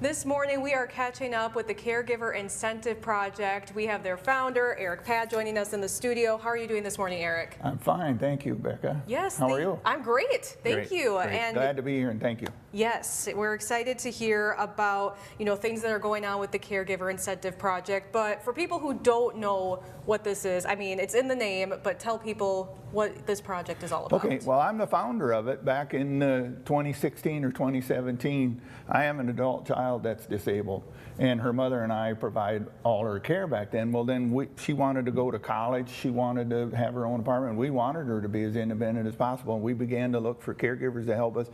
This morning we are catching up with the Caregiver Incentive Project. We have their founder, Eric Paad, joining us in the studio. How are you doing this morning, Eric? I'm fine, thank you, Becca. Yes. How are you? I'm great, thank you. Great. And glad to be here, and thank you. yes, we're excited to hear about things that are going on with the Caregiver Incentive Project. But for people who don't know what this is, I mean, it's in the name, but tell people what this project is all about. Okay, well, I'm the founder of it. Back in 2016 or 2017, I am an adult child that's disabled, and her mother and I provide all her care back then. Well, then she wanted to go to college. She wanted to have her own apartment. We wanted her to be as independent as possible, and we began to look for caregivers to help us.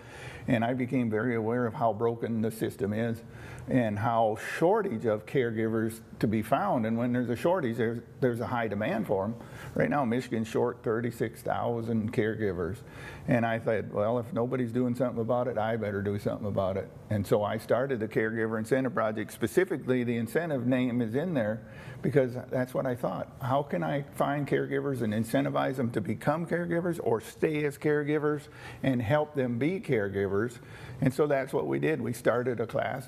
And I became very aware of how broken the system is and how shortage of caregivers to be found. And when there's a shortage, there's a high demand for them. Right now, Michigan's short 36,000 caregivers. And I thought, well, if nobody's doing something about it, I better do something about it. And so I started the Caregiver Incentive Project. Specifically, the incentive name is in there because that's what I thought. How can I find caregivers and incentivize them to become caregivers or stay as caregivers and help them be caregivers? And so that's what we did. We started a class.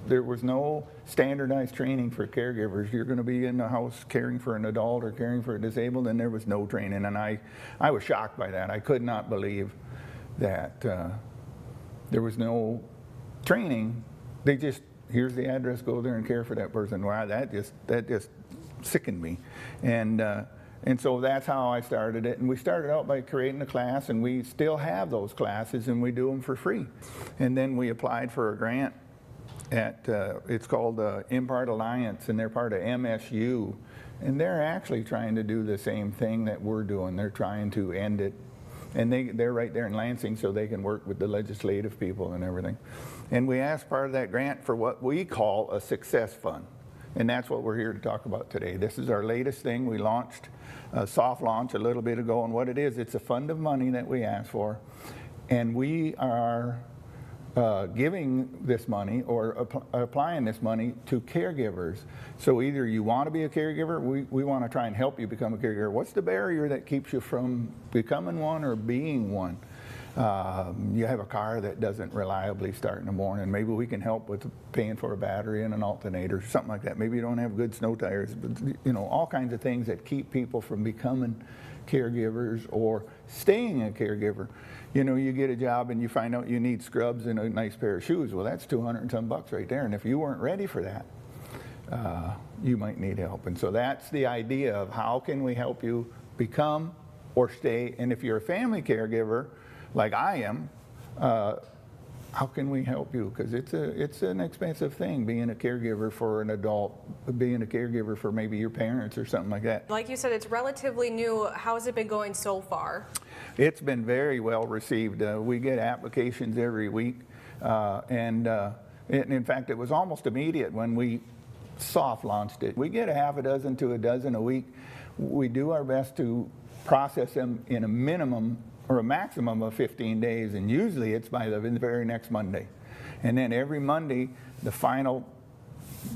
There was no standardized training for caregivers. You're going to be in the house caring for an adult or caring for a disabled, and there was no training. And I was shocked by that. I could not believe that there was no training. They just, here's the address, go there and care for that person. Wow, that just sickened me. And so that's how I started it. And we started out by creating a class, and we still have those classes, and we do them for free. And then we applied for a grant at, it's called Impart Alliance, and they're part of MSU. And they're actually trying to do the same thing that we're doing. They're trying to end it. And they're right there in Lansing, so they can work with the legislative people and everything. And we asked part of that grant for what we call a success fund. And that's what we're here to talk about today. This is our latest thing. We launched a soft launch a little bit ago, and what it is, it's a fund of money that we asked for, and we are giving this money or applying this money to caregivers. So either you want to be a caregiver, we want to try and help you become a caregiver. What's the barrier that keeps you from becoming one or being one? You have a car that doesn't reliably start in the morning. Maybe we can help with paying for a battery and an alternator, something like that. Maybe you don't have good snow tires, but all kinds of things that keep people from becoming caregivers or staying a caregiver. You get a job and you find out you need scrubs and a nice pair of shoes. Well, that's 200 and some bucks right there. And if you weren't ready for that, you might need help. And so that's the idea of how can we help you become or stay. And if you're a family caregiver, like I am, how can we help you? Because it's an expensive thing being a caregiver for an adult, being a caregiver for maybe your parents or something like that. Like you said, it's relatively new. How has it been going so far? It's been very well received. We get applications every week. And in fact, it was almost immediate when we soft launched it. We get a half a dozen to a dozen a week. We do our best to process them in a minimum or a maximum of 15 days, and usually it's by the very next Monday. And then every Monday, the final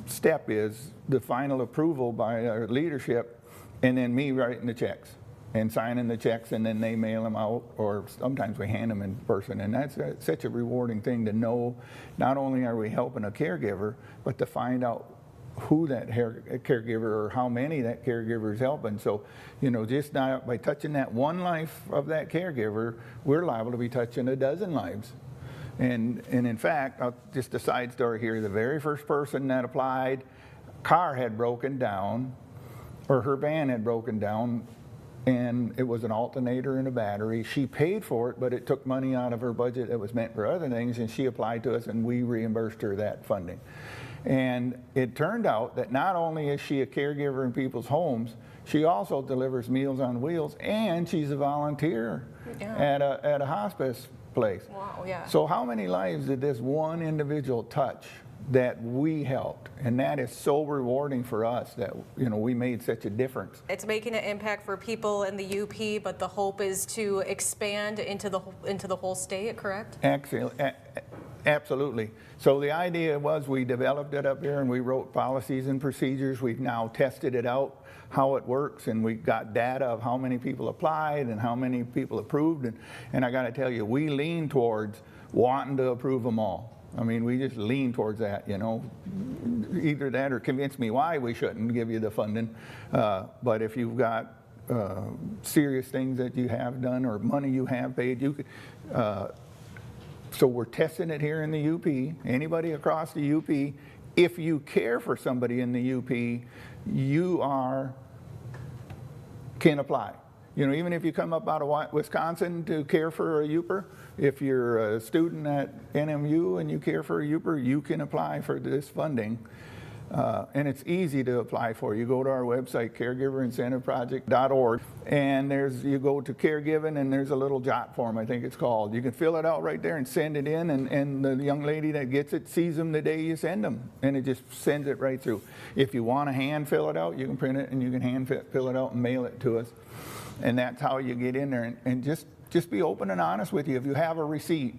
step is the final approval by our leadership, and then me writing the checks and signing the checks, and then they mail them out, or sometimes we hand them in person. And that's such a rewarding thing to know not only are we helping a caregiver, but to find out who that caregiver or how many that caregiver is helping. So, just now by touching that one life of that caregiver, we're liable to be touching a dozen lives. And in fact, just a side story here, the very first person that applied, car had broken down, or her van had broken down, and it was an alternator and a battery. She paid for it, but it took money out of her budget that was meant for other things, and she applied to us, and we reimbursed her that funding. And it turned out that not only is she a caregiver in people's homes, she also delivers Meals on Wheels, and she's a volunteer at a hospice place. Wow, yeah. So how many lives did this one individual touch that we helped? And that is so rewarding for us that we made such a difference. It's making an impact for people in the UP, but the hope is to expand into the whole state, correct? Absolutely. So the idea was we developed it up here and we wrote policies and procedures. We've now tested it out, how it works, and we got data of how many people applied and how many people approved. And I got to tell you, we lean towards wanting to approve them all. I mean, we just lean towards that, you know. Either that or convince me why we shouldn't give you the funding. But if you've got serious things that you have done or money you have paid, you could, so we're testing it here in the UP. Anybody across the UP, if you care for somebody in the UP, you can apply. You know, even if you come up out of Wisconsin to care for a UPer, if you're a student at NMU and you care for a UPer, you can apply for this funding. And it's easy to apply for. You go to our website, caregiverincentiveproject.org, and you go to caregiving, and there's a little jot form, I think it's called. You can fill it out right there and send it in, and the young lady that gets it sees them the day you send them, and it just sends it right through. If you want to hand fill it out, you can print it, and you can hand fill it out and mail it to us. And that's how you get in there, and just be open and honest with you. If you have a receipt,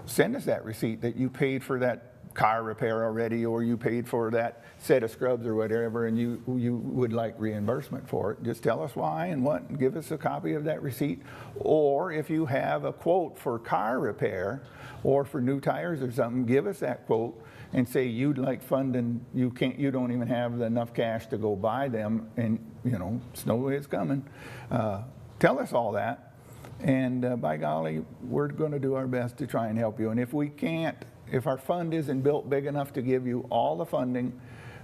send us that receipt that you paid for that car repair already, or you paid for that set of scrubs or whatever, and you would like reimbursement for it. Just tell us why and what, and give us a copy of that receipt. Or if you have a quote for car repair or for new tires or something, give us that quote and say you'd like funding. You don't even have enough cash to go buy them, and you know, snow is coming. Tell us all that, and by golly, we're going to do our best to try and help you. And if we can't, if our fund isn't built big enough to give you all the funding,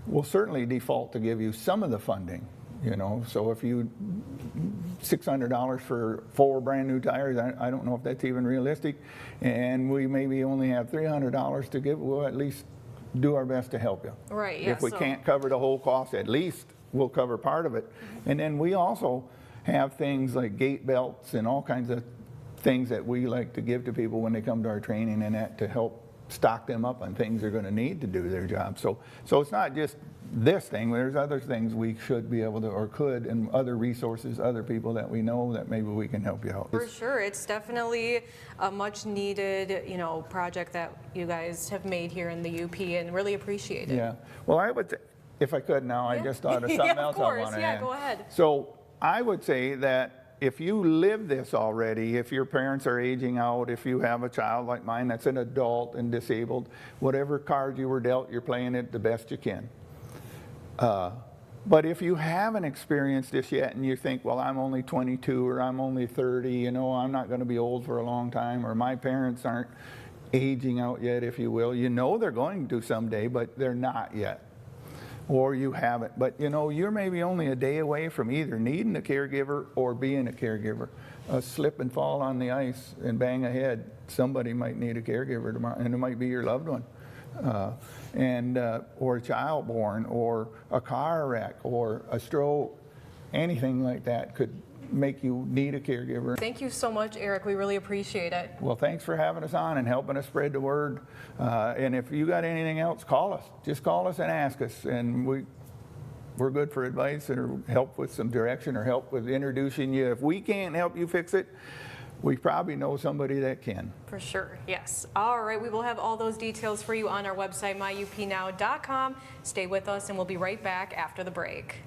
we'll certainly default to give you some of the funding, you know. So if you, $600 for 4 brand new tires, I don't know if that's even realistic, and we maybe only have $300 to give, we'll at least do our best to help you. Right, yeah. If we can't cover the whole cost, at least we'll cover part of it. And then we also have things like gate belts and all kinds of things that we like to give to people when they come to our training, and that to help stock them up on things they're going to need to do their job. So it's not just this thing. There's other things we should be able to, or could, and other resources, other people that we know that maybe we can help you out. For sure, it's definitely a much needed, you know, project that you guys have made here in the UP, and really appreciate it. Yeah. Well, I would, if I could now, I just thought of something yeah, else of course. I want to add. Yeah, go ahead. So I would say that if you live this already, if your parents are aging out, if you have a child like mine that's an adult and disabled, whatever card you were dealt, you're playing it the best you can. But if you haven't experienced this yet and you think, well, I'm only 22 or I'm only 30, you know, I'm not going to be old for a long time, or my parents aren't aging out yet, if you will, you know they're going to someday, but they're not yet. Or you haven't. But you know, you're maybe only a day away from either needing a caregiver or being a caregiver. A slip and fall on the ice and bang a head, somebody might need a caregiver tomorrow, and it might be your loved one. Or a child born, or a car wreck, or a stroke, anything like that could make you need a caregiver. Thank you so much, Eric. We really appreciate it. Well, thanks for having us on and helping us spread the word. And if you got anything else, call us. Just call us and ask us, and we're good for advice or help with some direction or help with introducing you. If we can't help you fix it, we probably know somebody that can. For sure, yes. All right, we will have all those details for you on our website, myupnow.com. Stay with us, and we'll be right back after the break.